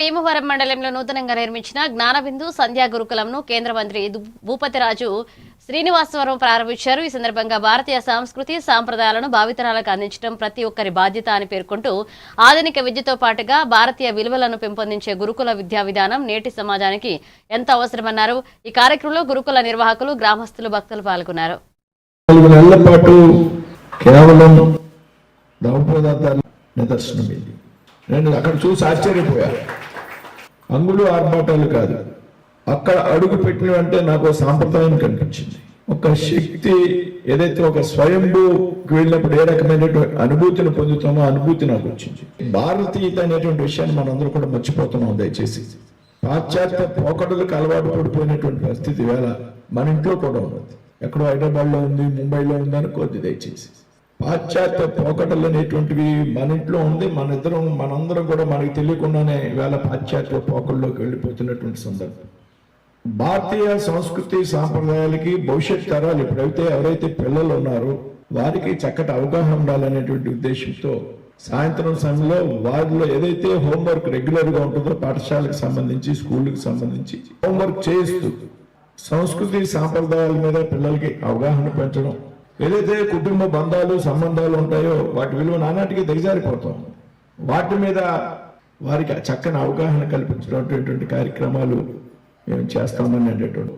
భీమవరం మండలంలో నూతనంగా నిర్మించిన జ్ఞానబిందు సంధ్యా గురుకులంను కేంద్ర మంత్రి భూపతిరాజు శ్రీనివాసవరం ప్రారంభించారు. ఈ సందర్భంగా భారతీయ సంస్కృతి సాంప్రదాయాలను భావితరాలకు అందించడం ప్రతి ఒక్కరి బాధ్యత అని పేర్కొంటూ ఆధునిక విద్యతో పాటుగా భారతీయ విలువలను పెంపొందించే గురుకుల విద్యా విధానం నేటి సమాజానికి ఎంతో అవసరమన్నారు. ఈ కార్యక్రమంలో గురుకుల నిర్వాహకులు, గ్రామస్తులు, భక్తులు పాల్గొన్నారు. నేను అక్కడ చూసి ఆశ్చర్యపోయా. అంగులు ఆర్భాటాలు కాదు, అక్కడ అడుగు పెట్టిన అంటే నాకు సాంప్రదాయం కనిపించింది. ఒక శక్తి ఏదైతే ఒక స్వయంభూకి వెళ్ళినప్పుడు ఏ రకమైనటువంటి అనుభూతిని పొందుతామో అనుభూతి నాకు వచ్చింది. భారతీయత అనేటువంటి విషయాన్ని మనందరూ కూడా మర్చిపోతున్నాం. దయచేసి పాశ్చాత్య పోకడలకు అలవాటు పడిపోయినటువంటి పరిస్థితి వేళ మన ఇంట్లో కూడా ఉన్నది. ఎక్కడో హైదరాబాద్లో ఉంది, ముంబైలో ఉంది అనుకోద్ది. దయచేసి పాశ్చాత్య పోకడలు అనేటువంటివి మన ఇంట్లో ఉంది. మనందరం కూడా మనకి తెలియకుండానే వేళ పాశ్చాత్య పోకడలోకి వెళ్ళిపోతున్నటువంటి సందర్భం. భారతీయ సంస్కృతి సాంప్రదాయాలకి భవిష్యత్ తరాలు ఎప్పుడైతే ఎవరైతే పిల్లలు ఉన్నారో వారికి చక్కటి అవగాహన ఉండాలనేటువంటి ఉద్దేశంతో సాయంత్రం సమయంలో వారిలో ఏదైతే హోంవర్క్ రెగ్యులర్ గా ఉంటుందో పాఠశాలకు సంబంధించి, స్కూళ్ళకి సంబంధించి హోంవర్క్ చేస్తూ సంస్కృతి సాంప్రదాయాల మీద పిల్లలకి అవగాహన పెంచడం, ఏదైతే కుటుంబ బంధాలు సంబంధాలు ఉంటాయో వాటి విలువ నానాటికి దిగజారిపోతాం. వాటి మీద వారికి చక్కని అవగాహన కల్పించినటువంటి కార్యక్రమాలు మేము చేస్తామనేటటువంటి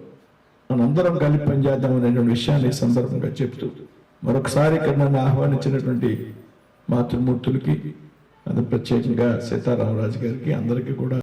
మనందరం కలిపి పనిచేద్దామనేటువంటి విషయాన్ని ఈ సందర్భంగా చెప్తూ మరొకసారి ఇక్కడ నన్ను ఆహ్వానించినటువంటి మాతృమూర్తులకి, అది ప్రత్యేకంగా సీతారామరాజు గారికి, అందరికీ కూడా